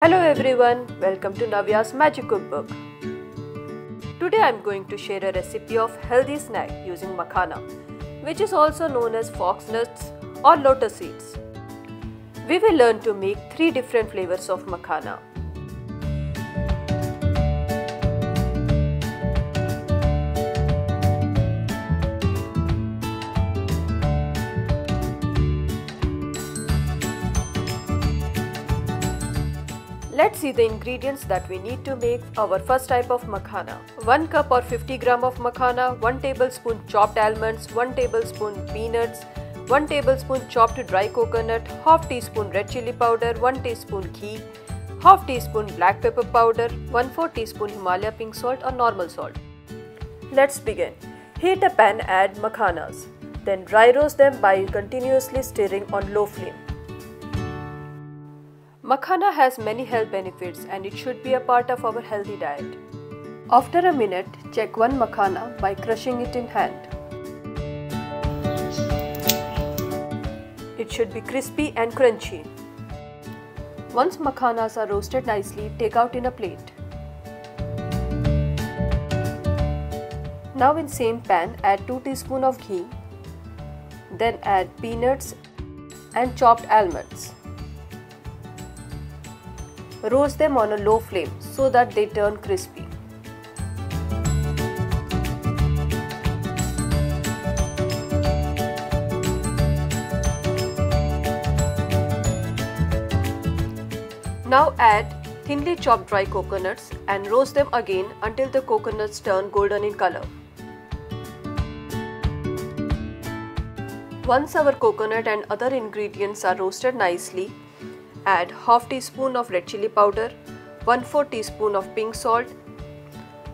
Hello everyone, welcome to Navya's Magic Cookbook. Today I am going to share a recipe of healthy snack using makhana, which is also known as fox nuts or lotus seeds. We will learn to make 3 different flavors of makhana. Let's see the ingredients that we need to make our first type of makhana. 1 cup or 50 gram of makhana, 1 tablespoon chopped almonds, 1 tablespoon peanuts, 1 tablespoon chopped dry coconut, half teaspoon red chili powder, 1 teaspoon ghee, half teaspoon black pepper powder, 1/4 teaspoon Himalaya pink salt or normal salt. Let's begin. Heat a pan, add makhanas. Then dry roast them by continuously stirring on low flame. Makhana has many health benefits and it should be a part of our healthy diet. After a minute, check one makhana by crushing it in hand. It should be crispy and crunchy. Once makhanas are roasted nicely, take out in a plate. Now in same pan, add 2 teaspoons of ghee. Then add peanuts and chopped almonds. Roast them on a low flame so that they turn crispy. Now add thinly chopped dry coconuts and roast them again until the coconuts turn golden in color. Once our coconut and other ingredients are roasted nicely, add half teaspoon of red chili powder, 1/4 teaspoon of pink salt,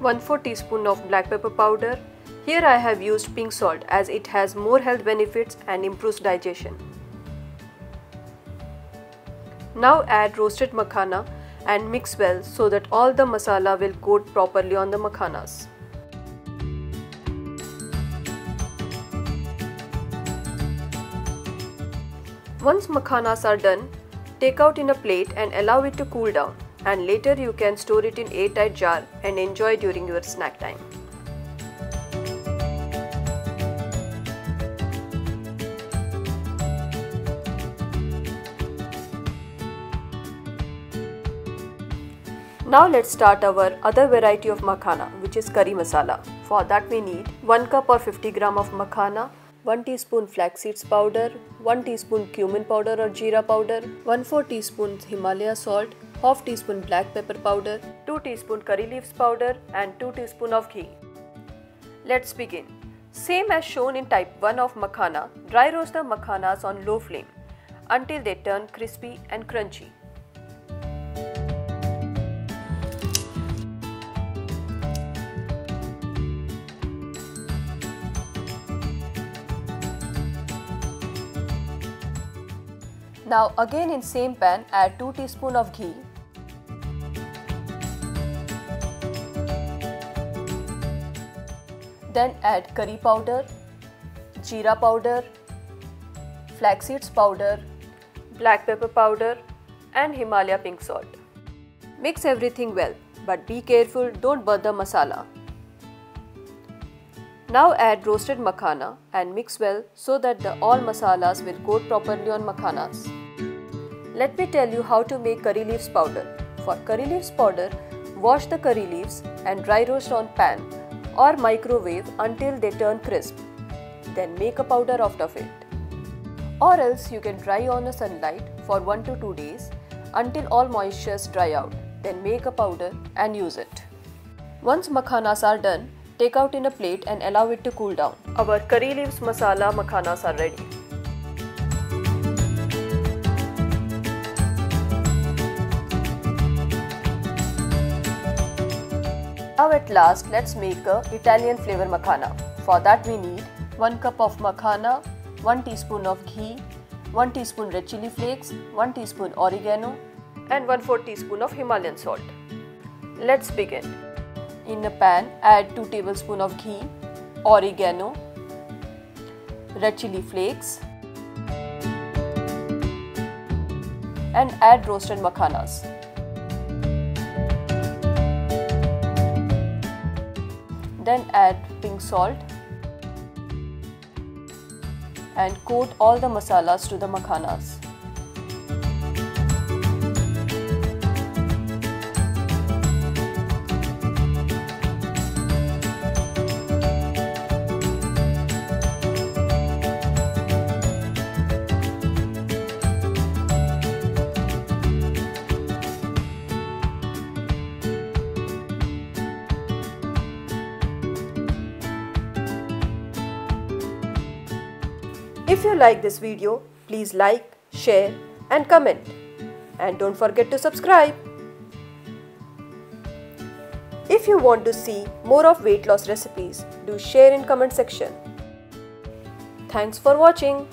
1/4 teaspoon of black pepper powder. Here I have used pink salt as it has more health benefits and improves digestion. Now add roasted makhana and mix well so that all the masala will coat properly on the makhanas. Once makhanas are done, take out in a plate and allow it to cool down, and later you can store it in airtight jar and enjoy during your snack time. Now let's start our other variety of makhana, which is curry masala. For that we need 1 cup or 50 gram of makhana, 1 teaspoon flax seeds powder, 1 teaspoon cumin powder or jeera powder, 1/4 teaspoon Himalaya salt, half teaspoon black pepper powder, 2 teaspoon curry leaves powder and 2 teaspoon of ghee. Let's begin. Same as shown in type 1 of makhana, dry roast the makhanas on low flame until they turn crispy and crunchy. Now again in same pan, add 2 teaspoon of ghee. Then add curry powder, jeera powder, flax seeds powder, black pepper powder and Himalaya pink salt. Mix everything well, but be careful, don't burn the masala. Now add roasted makhana and mix well so that all masalas will coat properly on makhanas. Let me tell you how to make curry leaves powder. For curry leaves powder, wash the curry leaves and dry roast on pan or microwave until they turn crisp. Then make a powder out of it. Or else you can dry on the sunlight for 1 to 2 days until all moistures dry out. Then make a powder and use it. Once makhanas are done, take out in a plate and allow it to cool down. Our curry leaves masala makhanas are ready. Now at last, let's make a Italian flavor makhana. For that we need 1 cup of makhana, 1 teaspoon of ghee, 1 teaspoon red chili flakes, 1 teaspoon oregano and 1/4 teaspoon of Himalayan salt. Let's begin. In a pan, add 2 tablespoons of ghee, oregano, red chili flakes and add roasted makhanas. Then add pink salt and coat all the masalas to the makhanas. If you like this video, please like, share and comment. And don't forget to subscribe. If you want to see more of weight loss recipes, do share in comment section. Thanks for watching.